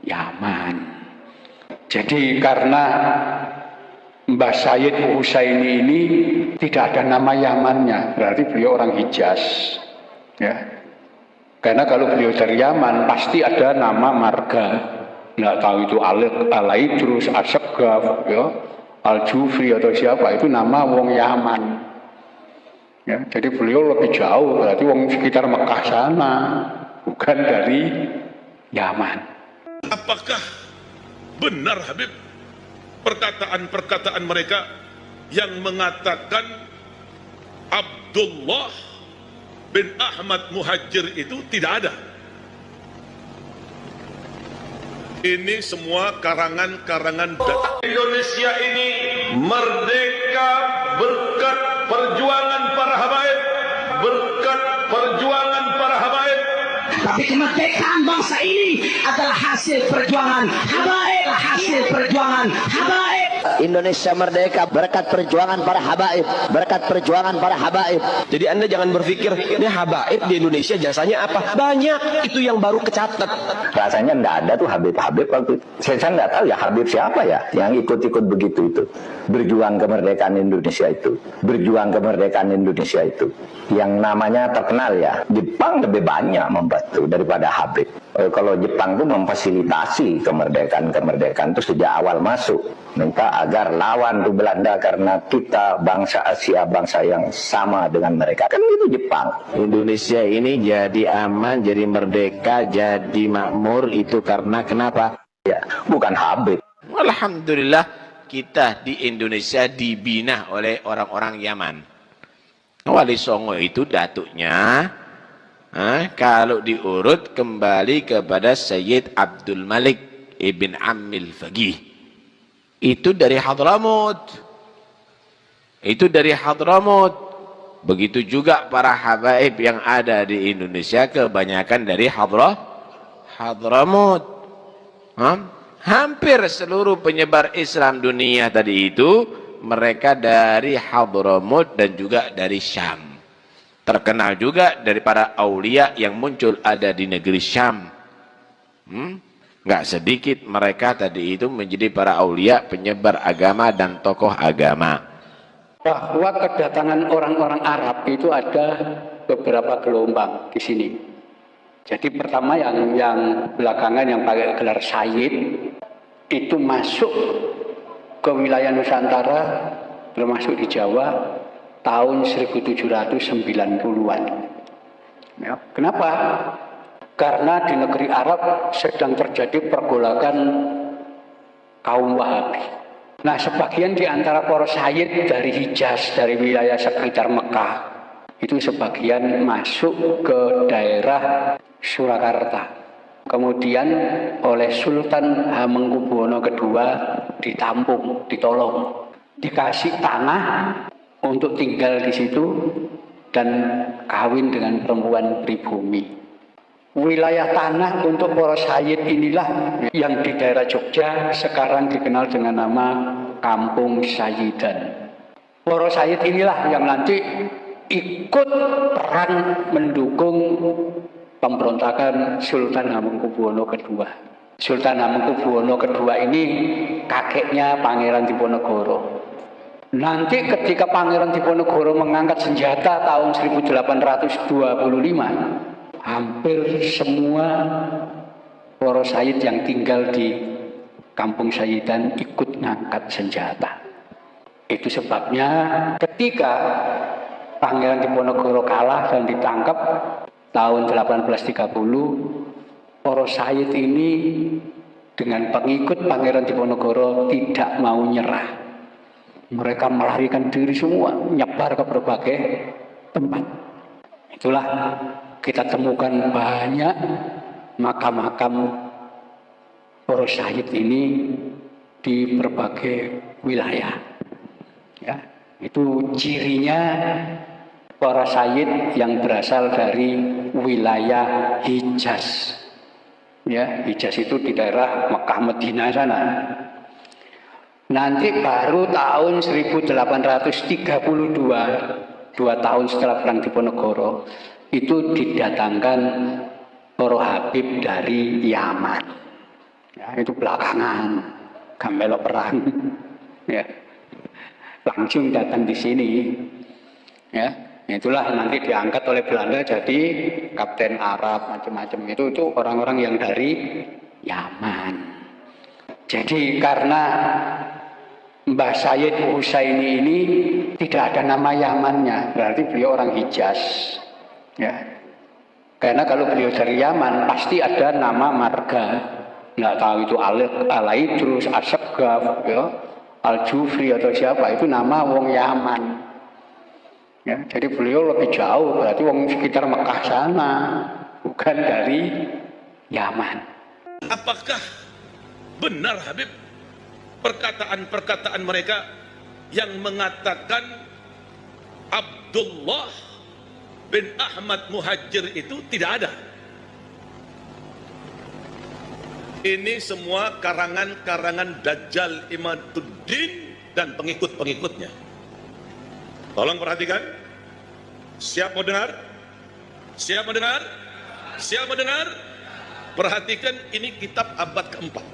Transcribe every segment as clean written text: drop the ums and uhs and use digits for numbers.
Yaman. Jadi karena Mbah Sayyid Husaini ini tidak ada nama Yamannya, berarti beliau orang Hijaz, ya. Karena kalau beliau dari Yaman pasti ada nama marga, nggak tahu itu Al-Aidrus, As-Saggaf, ya, Al-Jufri atau siapa, itu nama wong Yaman. Ya, jadi beliau lebih jauh, berarti wong sekitar Mekah sana, bukan dari Yaman. Apakah benar Habib perkataan-perkataan mereka yang mengatakan Abdullah bin Ahmad Muhajir itu tidak ada? Ini semua karangan-karangan data. Indonesia ini merdeka berkat perjuangan para habaib, berkat perjuangan para habaib. Tapi kemerdekaan bangsa ini adalah hasil perjuangan habaib, hasil perjuangan habaib. Indonesia merdeka berkat perjuangan para habaib, berkat perjuangan para habaib. Jadi Anda jangan berpikir ini habaib di Indonesia jasanya apa? Banyak itu yang baru kecatat. Rasanya nggak ada tuh Habib waktu itu. Saya nggak tahu ya Habib siapa ya yang ikut-ikut begitu itu. Berjuang kemerdekaan Indonesia itu. Berjuang kemerdekaan Indonesia itu. Yang namanya terkenal ya. Jepang lebih banyak membantu daripada Habib. Kalau Jepang itu memfasilitasi kemerdekaan itu sejak awal masuk. Minta agar lawan tuh Belanda karena kita bangsa Asia, bangsa yang sama dengan mereka. Kan itu Jepang. Indonesia ini jadi aman, jadi merdeka, jadi makmur itu karena kenapa? Ya, bukan Habib. Alhamdulillah kita di Indonesia dibina oleh orang-orang Yaman. Wali Songo itu datuknya, kalau diurut kembali kepada Sayyid Abdul Malik Ibn Ammil Faqih. Itu dari Hadramut. Itu dari Hadramut. Begitu juga para habaib yang ada di Indonesia kebanyakan dari Hadramut. Hampir seluruh penyebar Islam dunia tadi itu mereka dari Hadramut dan juga dari Syam. Terkenal juga dari para aulia yang muncul ada di negeri Syam. Nggak sedikit mereka tadi itu menjadi para aulia, penyebar agama dan tokoh agama. Bahwa kedatangan orang-orang Arab itu ada beberapa gelombang di sini. Jadi pertama yang belakangan yang pakai gelar Sayyid itu masuk ke wilayah Nusantara, termasuk di Jawa tahun 1790-an. Ya, kenapa? Karena di negeri Arab sedang terjadi pergolakan kaum Wahabi. Nah, sebagian di antara para sayyid dari Hijaz, dari wilayah sekitar Mekah, itu sebagian masuk ke daerah Surakarta. Kemudian oleh Sultan Hamengkubuwono II ditampung, ditolong, dikasih tanah untuk tinggal di situ dan kawin dengan perempuan pribumi. Wilayah tanah untuk para sayyid inilah yang di daerah Jogja sekarang dikenal dengan nama Kampung Sayyidan. Para sayyid inilah yang nanti ikut perang mendukung pemberontakan Sultan Hamengkubuwono II. Sultan Hamengkubuwono II ini kakeknya Pangeran Diponegoro. Nanti ketika Pangeran Diponegoro mengangkat senjata tahun 1825, hampir semua para sayyid yang tinggal di Kampung Sayyidan ikut ngangkat senjata. Itu sebabnya ketika Pangeran Diponegoro kalah dan ditangkap tahun 1830, para sayyid ini dengan pengikut Pangeran Diponegoro tidak mau nyerah. Mereka melarikan diri semua, nyebar ke berbagai tempat. Itulah kita temukan banyak makam-makam para sayyid ini di berbagai wilayah. Ya, itu cirinya para sayyid yang berasal dari wilayah Hijaz. Ya, Hijaz itu di daerah Mekah Madinah sana. Nanti baru tahun 1832, 2 tahun setelah perang Diponegoro, itu didatangkan para habib dari Yaman. Ya, itu belakangan, gak melok perang. Ya. Langsung datang di sini. Ya, itulah nanti diangkat oleh Belanda jadi kapten Arab macam-macam itu orang-orang yang dari Yaman. Jadi karena Mbah Sayyid Husaini ini tidak ada nama Yamannya, berarti beliau orang Hijaz. Ya. Karena kalau beliau dari Yaman pasti ada nama marga. Nggak tahu itu Al-Aidrus, As-Saggaf, ya, Al-Jufri atau siapa, itu nama wong Yaman. Ya, jadi beliau lebih jauh, berarti wong sekitar Mekah sana, bukan dari Yaman. Apakah benar Habib perkataan-perkataan mereka yang mengatakan Abdullah bin Ahmad Muhajir itu tidak ada? Ini semua karangan-karangan Dajjal Imaduddin dan pengikut-pengikutnya. Tolong perhatikan. Siap mau dengar? Siap mau dengar? Siap mau dengar? Perhatikan, ini kitab abad keempat.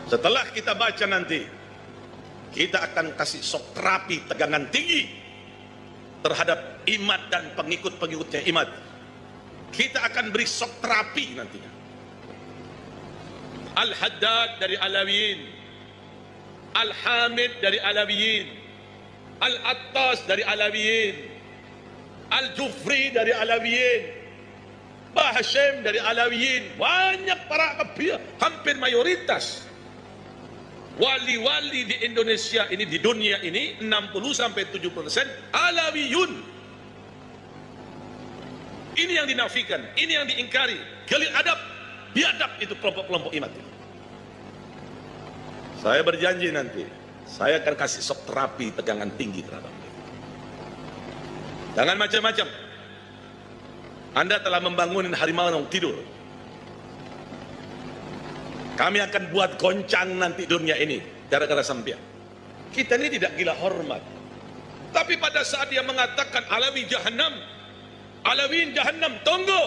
Setelah kita baca nanti, kita akan kasih sok terapi tegangan tinggi terhadap Imad dan pengikut-pengikutnya Imad. Kita akan beri sok terapi nantinya. Al-Haddad dari Alawiyin, Al-Hamid dari Alawiyin, Al-Attas dari Alawiyin, Al-Jufri dari Alawiyin, Mbah Hashim dari Alawiyin. Banyak para kabir, hampir mayoritas wali-wali di Indonesia ini, di dunia ini 60-70% Alawiyun. Ini yang dinafikan, ini yang diingkari. Galil adab, biadab itu kelompok-kelompok Imad. Saya berjanji nanti saya akan kasih sok terapi tegangan tinggi terhadap mereka. Jangan macam-macam. Anda telah membangun harimau yang tidur. Kami akan buat goncang nanti dunia ini gara-gara sampean. Kita ini tidak gila hormat. Tapi pada saat dia mengatakan Alawi Jahannam, Alawiin Jahannam, tunggu.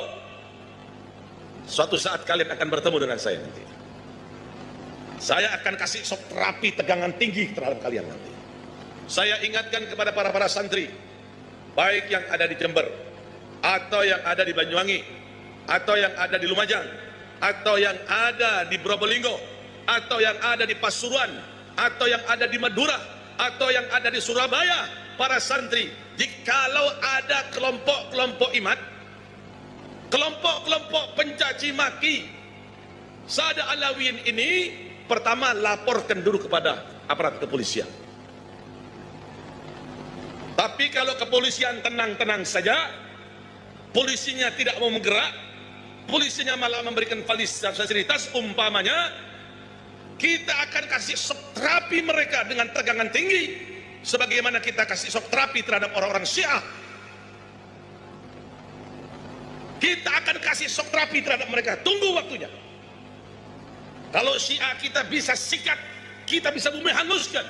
Suatu saat kalian akan bertemu dengan saya nanti. Saya akan kasih sok terapi tegangan tinggi terhadap kalian nanti. Saya ingatkan kepada para santri, baik yang ada di Jember, atau yang ada di Banyuwangi, atau yang ada di Lumajang, atau yang ada di Probolinggo, atau yang ada di Pasuruan, atau yang ada di Madura, atau yang ada di Surabaya, para santri, jikalau ada kelompok-kelompok Imad, kelompok-kelompok pencaci maki Sada Alawiyin ini, pertama laporkan dulu kepada aparat kepolisian. Tapi kalau kepolisian tenang-tenang saja, polisinya tidak mau bergerak, polisinya malah memberikan fasilitas, umpamanya kita akan kasih shock terapi mereka dengan tegangan tinggi, sebagaimana kita kasih shock terapi terhadap orang-orang Syiah. Kita akan kasih shock terapi terhadap mereka. Tunggu waktunya. Kalau Syiah kita bisa sikat, kita bisa bumi hanguskan.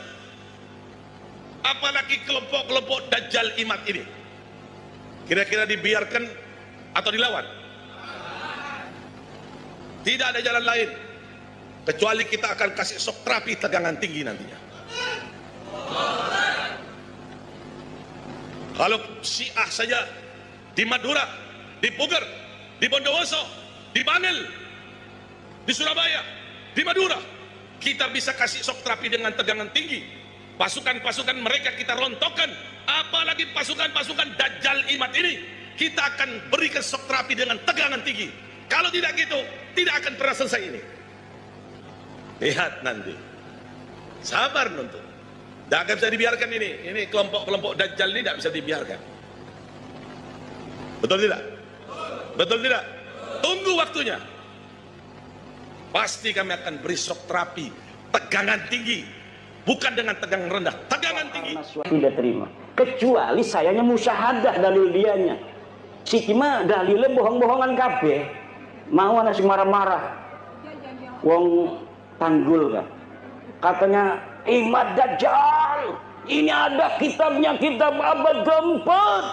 Apalagi kelompok-kelompok Dajjal Imad ini. Kira-kira dibiarkan atau dilawan? Tidak ada jalan lain kecuali kita akan kasih shock terapi tegangan tinggi nantinya. Kalau Syiah saja di Madura, di Puger, di Bondowoso, di Bangil, di Surabaya, di Madura, kita bisa kasih shock terapi dengan tegangan tinggi. Pasukan-pasukan mereka kita rontokkan, apalagi pasukan-pasukan Dajjal Imad ini, kita akan berikan shock terapi dengan tegangan tinggi. Kalau tidak gitu, tidak akan pernah selesai ini. Lihat nanti. Sabar nonton. Tidak bisa dibiarkan ini. Ini kelompok-kelompok Dajjal ini tidak bisa dibiarkan. Betul tidak? Betul tidak? Tunggu waktunya. Pasti kami akan beri shock terapi tegangan tinggi. Bukan dengan tegangan rendah, tegangan tinggi. Tidak terima. Kecuali sayanya musyahadah dalil dianya. Si Kima dalilnya bohong-bohongan kabeh. Mau anak si marah-marah. Wong Tanggul kan. Katanya Imad Dajjal. Ini ada kitabnya, kitab abad keempat.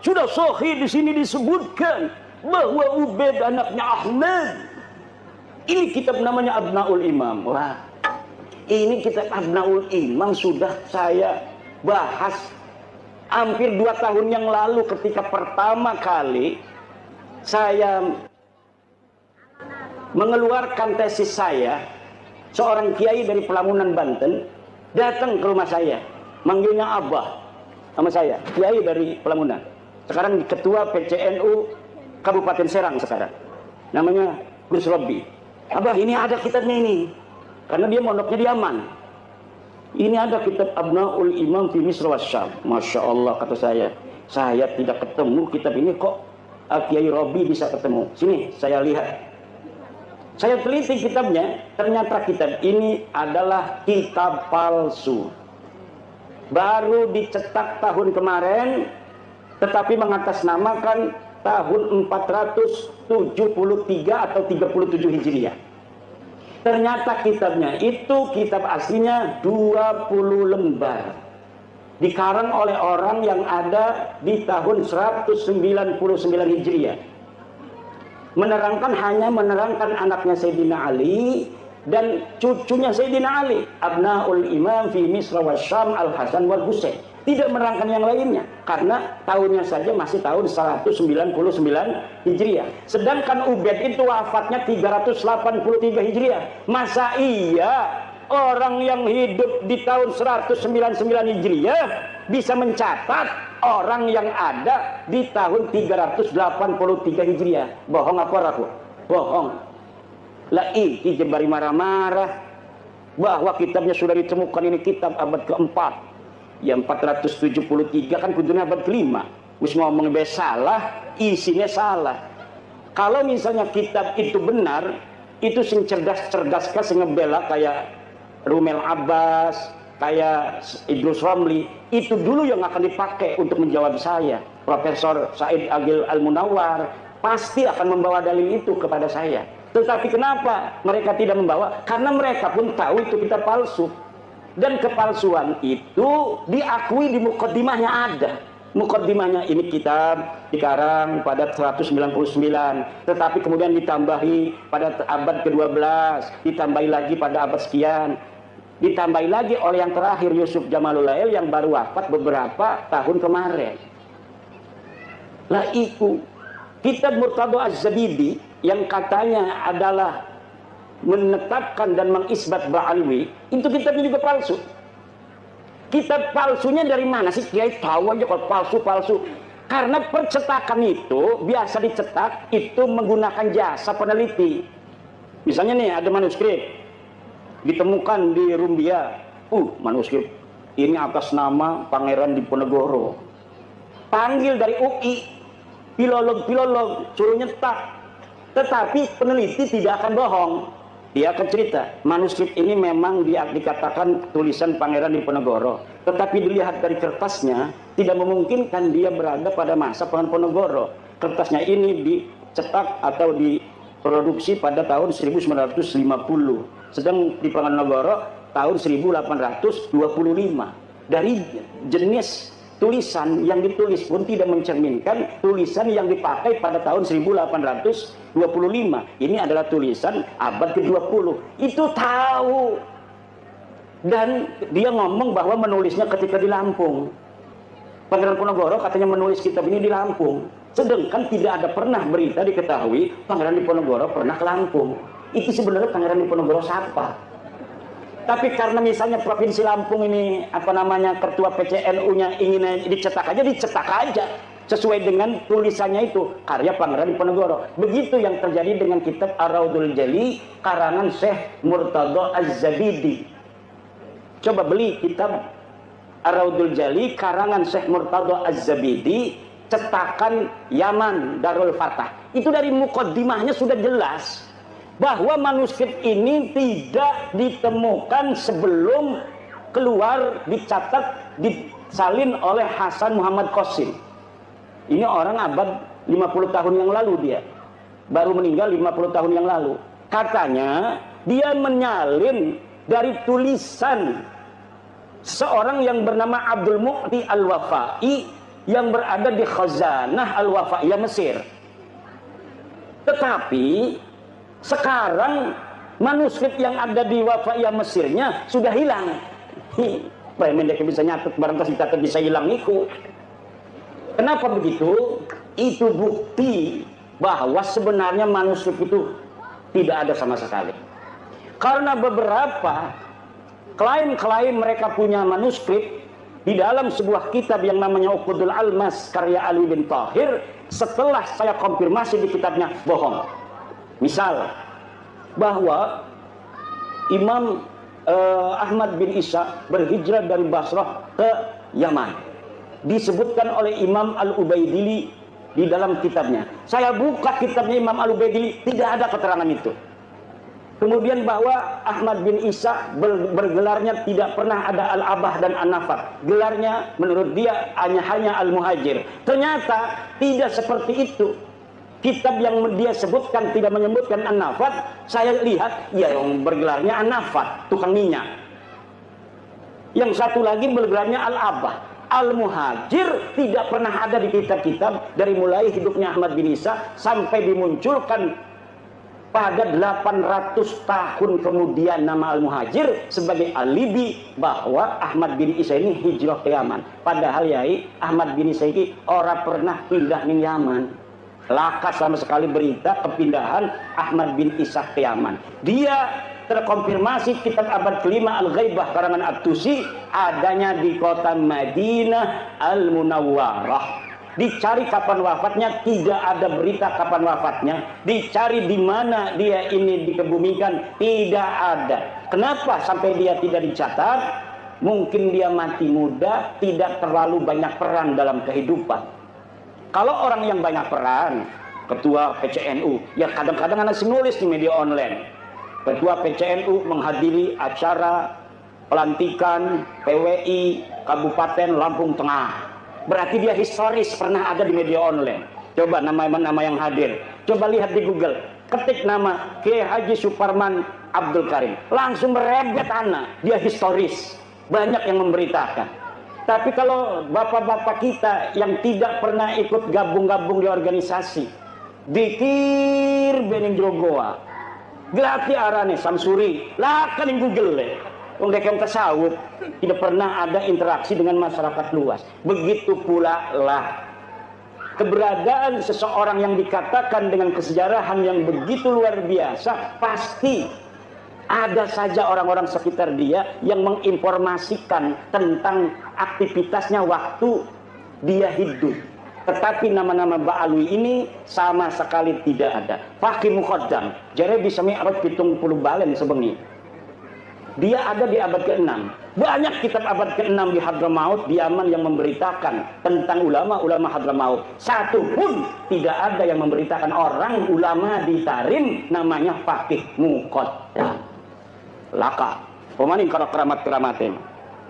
Sudah sahih di sini disebutkan bahwa Ubaid anaknya Ahmad Ini kitab namanya Abnaul Imam. Wah, ini kitab Abnaul Imam sudah saya bahas hampir 2 tahun yang lalu ketika pertama kali saya mengeluarkan tesis saya. Seorang kiai dari Pelamunan, Banten datang ke rumah saya, manggilnya Abah sama saya, kiai dari Pelamunan. Sekarang ketua PCNU Kabupaten Serang sekarang. Namanya Gus Robi. Abah, ini ada kitabnya ini. Karena dia mondoknya di Yaman. Ini ada kitab Abnaul Imam fi Misr wa Syam. Masya Allah, kata saya tidak ketemu kitab ini, kok Kiai Robi bisa ketemu. Sini saya lihat. Saya teliti kitabnya, ternyata kitab ini adalah kitab palsu. Baru dicetak tahun kemarin, tetapi mengatasnamakan tahun 473 atau 37 Hijriah. Ternyata kitabnya itu kitab aslinya 20 lembar. Dikarang oleh orang yang ada di tahun 199 Hijriah. Hanya menerangkan anaknya Sayyidina Ali dan cucunya Sayyidina Ali, Abnaul Imam fi Misr wa Syam Al-Hasan wal Husain. Tidak menerangkan yang lainnya karena tahunnya saja masih tahun 199 Hijriah. Sedangkan Ubaid itu wafatnya 383 Hijriah. Masa iya orang yang hidup di tahun 199 Hijriah bisa mencatat orang yang ada di tahun 383 Hijriah? Bohong apa ragu? Bohong. Lah iki jembari marah-marah bahwa kitabnya sudah ditemukan, ini kitab abad keempat. Yang 473 kan kudunya abad kelima. Wis ngomong salah, isinya salah. Kalau misalnya kitab itu benar, itu sing cerdas-cerdas kan sing ngebela kayak Rumel Abbas, kayak Idrus Romli, itu dulu yang akan dipakai untuk menjawab saya. Profesor Said Agil Al-Munawar pasti akan membawa dalil itu kepada saya. Tetapi kenapa mereka tidak membawa? Karena mereka pun tahu itu kitab palsu. Dan kepalsuan itu diakui di mukaddimahnya ada. Mukaddimahnya ini kitab dikarang pada 199, tetapi kemudian ditambahi pada abad ke-12, ditambahi lagi pada abad sekian, ditambahi lagi oleh yang terakhir Yusuf Jamalul Lail yang baru wafat beberapa tahun kemarin. Lah itu kitab Murtadha Az-Zabidi yang katanya adalah menetapkan dan mengisbat Ba'alwi, itu kitabnya juga palsu. Kitab palsunya dari mana sih? Kiai tahu aja kalau palsu-palsu. Karena percetakan itu biasa dicetak itu menggunakan jasa peneliti. Misalnya nih ada manuskrip ditemukan di Rumbia. Manuskrip ini atas nama Pangeran Diponegoro. Panggil dari UI, filolog suruh nyetak. Tetapi peneliti tidak akan bohong. Dia akan cerita, manuskrip ini memang dikatakan tulisan Pangeran Diponegoro, tetapi dilihat dari kertasnya tidak memungkinkan dia berada pada masa Diponegoro. Kertasnya ini dicetak atau diproduksi pada tahun 1950, sedang Diponegoro tahun 1825. Dari jenis tulisan yang ditulis pun tidak mencerminkan tulisan yang dipakai pada tahun 1825. Ini adalah tulisan abad ke-20. Itu tahu. Dan dia ngomong bahwa menulisnya ketika di Lampung. Pangeran Diponegoro katanya menulis kitab ini di Lampung. Sedangkan tidak ada pernah berita diketahui Pangeran Diponegoro pernah ke Lampung. Itu sebenarnya Pangeran Diponegoro siapa? Tapi karena misalnya Provinsi Lampung ini ketua PCNU-nya ingin dicetak aja sesuai dengan tulisannya itu karya Pangeran Diponegoro. Begitu yang terjadi dengan kitab Ar-Raudul Jali karangan Syekh Murtadha Az-Zabidi. Coba beli kitab Ar-Raudul Jali karangan Syekh Murtadha Az-Zabidi, cetakan Yaman Darul Fatah. Itu dari mukaddimahnya sudah jelas bahwa manuskrip ini tidak ditemukan sebelum keluar, dicatat, disalin oleh Hasan Muhammad Qasim. Ini orang abad 50 tahun yang lalu dia. Baru meninggal 50 tahun yang lalu. Katanya dia menyalin dari tulisan seorang yang bernama Abdul Mu'ti Al-Wafai yang berada di Khazanah Al-Wafaiyah Mesir. Tetapi Sekarang manuskrip yang ada di Wafaiyah Mesirnya sudah hilang. Premen dia bisa nyatet, barangkali kita bisa hilang itu. Kenapa begitu? Itu bukti bahwa sebenarnya manuskrip itu tidak ada sama sekali. Karena beberapa klaim mereka punya manuskrip di dalam sebuah kitab yang namanya Uqudul Almas karya Ali bin Tahir, setelah saya konfirmasi di kitabnya bohong. Misal bahwa Imam Ahmad bin Isa berhijrah dari Basrah ke Yaman, disebutkan oleh Imam Al-Ubaidili di dalam kitabnya. Saya buka kitabnya Imam Al-Ubaidili, tidak ada keterangan itu. Kemudian bahwa Ahmad bin Isa bergelarnya tidak pernah ada Al-Abah dan An-Nafar. Gelarnya menurut dia hanya Al-Muhajir. Ternyata tidak seperti itu. Kitab yang dia sebutkan tidak menyebutkan An-Nafar. Saya lihat ya yang bergelarnya An-Nafar, tukang minyak. Yang satu lagi bergelarnya Al-Abah. Al-Muhajir tidak pernah ada di kitab-kitab dari mulai hidupnya Ahmad bin Isa sampai dimunculkan pada 800 tahun kemudian nama Al-Muhajir sebagai alibi bahwa Ahmad bin Isa ini hijrah ke Yaman. Padahal yai Ahmad bin Isa ini orang pernah pindah ke Yaman. Laka sama sekali berita kepindahan Ahmad bin Isa ke Yaman. Dia terkonfirmasi kitab abad kelima Al-Ghaibah karangan At-Tusi adanya di kota Madinah Al-Munawwarah. Dicari kapan wafatnya, tidak ada berita kapan wafatnya. Dicari di mana dia ini dikebumikan, tidak ada. Kenapa sampai dia tidak dicatat? Mungkin dia mati muda, tidak terlalu banyak peran dalam kehidupan. Kalau orang yang banyak peran, ketua PCNU, ya kadang-kadang anak nulis di media online. Ketua PCNU menghadiri acara pelantikan PWI Kabupaten Lampung Tengah. Berarti dia historis, pernah ada di media online. Coba nama-nama yang hadir, coba lihat di Google, ketik nama Kiai Haji Suparman Abdul Karim, langsung merebet anak, dia historis, banyak yang memberitakan. Tapi kalau bapak-bapak kita yang tidak pernah ikut gabung-gabung di organisasi, dikir bening jogoa, gelati arane Samsuri, lah kan di Google le. Yang tasawuf tidak pernah ada interaksi dengan masyarakat luas. Begitu pula lah keberadaan seseorang yang dikatakan dengan kesejarahan yang begitu luar biasa, pasti ada saja orang-orang sekitar dia yang menginformasikan tentang aktivitasnya waktu dia hidup. Tetapi nama-nama Ba'alwi ini sama sekali tidak ada. Fakih Muqaddam jare bisa mi'raj 70 balen sebengi. Dia ada di abad ke-6. Banyak kitab abad ke-6 di Hadramaut, di Yaman yang memberitakan tentang ulama-ulama Hadramaut. Satu pun tidak ada yang memberitakan orang ulama di Tarim namanya Fakih Muqaddam. Laka. Pemaning kalau keramat-keramatin.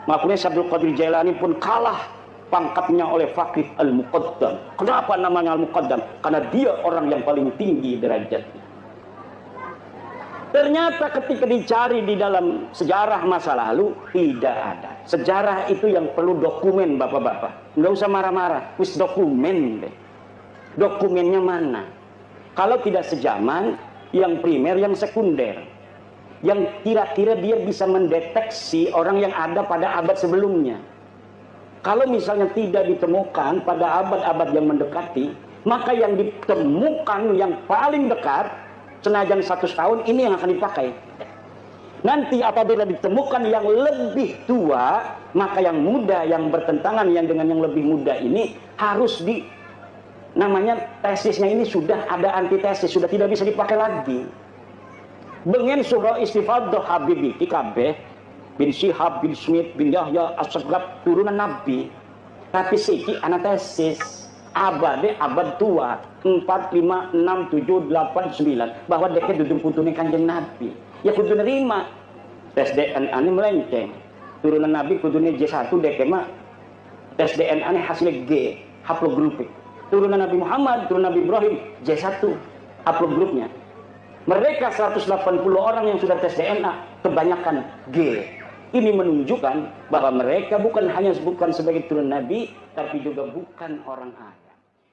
Makanya Abdul Qadir Jailani pun kalah pangkatnya oleh Fakih Al-Muqaddam. Kenapa namanya Al-Muqaddam? Karena dia orang yang paling tinggi derajatnya. Ternyata ketika dicari di dalam sejarah masa lalu, tidak ada. Sejarah itu yang perlu dokumen, bapak-bapak. Nggak usah marah-marah, wis dokumen deh. Dokumennya mana? Kalau tidak sejaman, yang primer, yang sekunder. Yang kira-kira dia bisa mendeteksi orang yang ada pada abad sebelumnya. Kalau misalnya tidak ditemukan pada abad-abad yang mendekati, maka yang ditemukan yang paling dekat, senajan 100 tahun ini yang akan dipakai. Nanti apabila ditemukan yang lebih tua, maka yang muda yang bertentangan yang dengan yang lebih muda ini harus namanya tesisnya ini sudah ada antitesis, sudah tidak bisa dipakai lagi. Bengen surah istifadah Habib kabeh bin Syihab bin Smith bin Yahya As-Sagrab turunan Nabi. Tapi siki antesis abad tua 4, 5, 6, 7, 8, 9 bahwa deke duduk putune Kanjeng Nabi. Ya kudu nerima. Tes DNA ini melenceng. Turunan Nabi kudune J1 deke mah tes DNA ini hasilnya G, haplogrupik. Turunan Nabi Muhammad, turunan Nabi Ibrahim J1 haplogrupnya. Mereka 180 orang yang sudah tes DNA kebanyakan G. Ini menunjukkan bahwa mereka bukan hanya bukan sebagai turunan Nabi, tapi juga bukan orang Arab.